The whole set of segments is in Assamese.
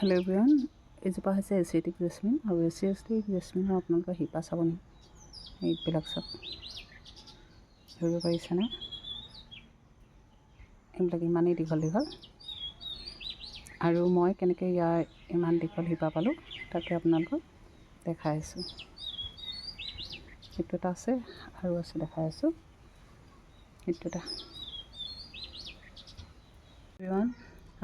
হেল্ল' এভৰিৱান, এইজোপা হৈছে এছিয়াটিক জেচমিন আৰু এছিয়াটিক জেচমিনৰ আপোনালোকৰ শিপা চাবনি এইবিলাক চব ধৰিব পাৰিছেনে? এইবিলাক ইমানেই দীঘল দীঘল আৰু মই কেনেকৈ ইয়াৰ ইমান দীঘল শিপা পালোঁ তাকে আপোনালোকক দেখাই আছোঁ। সেইটো এটা আছে আৰু আছে দেখাই আছোঁ। সেইটো এটা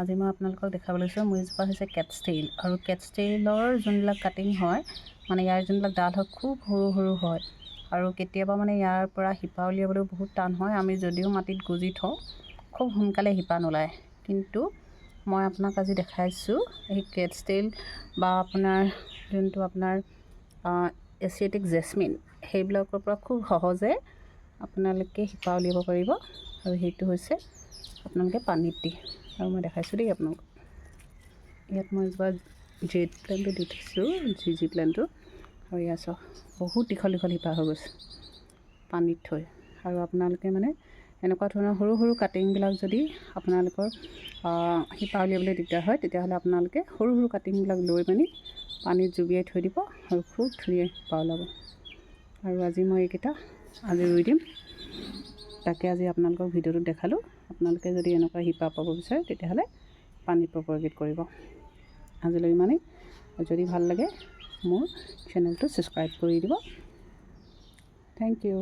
আজি মই আপোনালোকক দেখাব লৈছোঁ মোৰ এজোপা হৈছে কেটষ্টেইল আৰু কেটষ্টেইলৰ যোনবিলাক কাটিং হয় মানে ইয়াৰ যোনবিলাক ডাল হয় খুব সৰু সৰু হয় আৰু কেতিয়াবা মানে ইয়াৰ পৰা শিপা উলিয়াবলৈও বহুত টান হয়। আমি যদিও মাটিত গুজি থওঁ খুব সোনকালে শিপা নোলায়, কিন্তু মই আপোনাক আজি দেখাইছোঁ এই কেটষ্টেইল বা আপোনাৰ যোনটো আপোনাৰ এছিয়াটিক জেচমিন সেইবিলাকৰ পৰা খুব সহজে আপোনালোকে শিপা উলিয়াব পাৰিব আৰু সেইটো হৈছে আপোনালোকে পানীত দি। আৰু মই দেখাইছোঁ দেই আপোনালোকক। ইয়াত মই এজোপা জেড প্লেণ্টটো দি থৈছোঁ, জি প্লেণ্টটো, আৰু ইয়াত চাওক বহুত দীঘল দীঘল শিপা হৈ গৈছে পানীত থৈ। আৰু আপোনালোকে মানে এনেকুৱা ধৰণৰ সৰু সৰু কাটিংবিলাক যদি আপোনালোকৰ শিপা উলিয়াবলৈ দিগদাৰ হয় তেতিয়াহ'লে আপোনালোকে সৰু সৰু কাটিংবিলাক লৈ পিনি পানীত জুবিয়াই থৈ দিব আৰু খুব ধুনীয়া শিপা ওলাব। আৰু আজি মই এইকেইটা আজি ৰুই দিম, তাকে আজি আপোনালোকক ভিডিঅ'টোত দেখালোঁ। আপোনালোকে যদি এনেকুৱা শিপা পাব বিচাৰে তেতিয়াহ'লে পানীত প্ৰপগেট কৰিব। আজিলৈ ইমানেই। যদি ভাল লাগে মোৰ চেনেলটো ছাবস্ক্ৰাইব কৰি দিব। Thank U.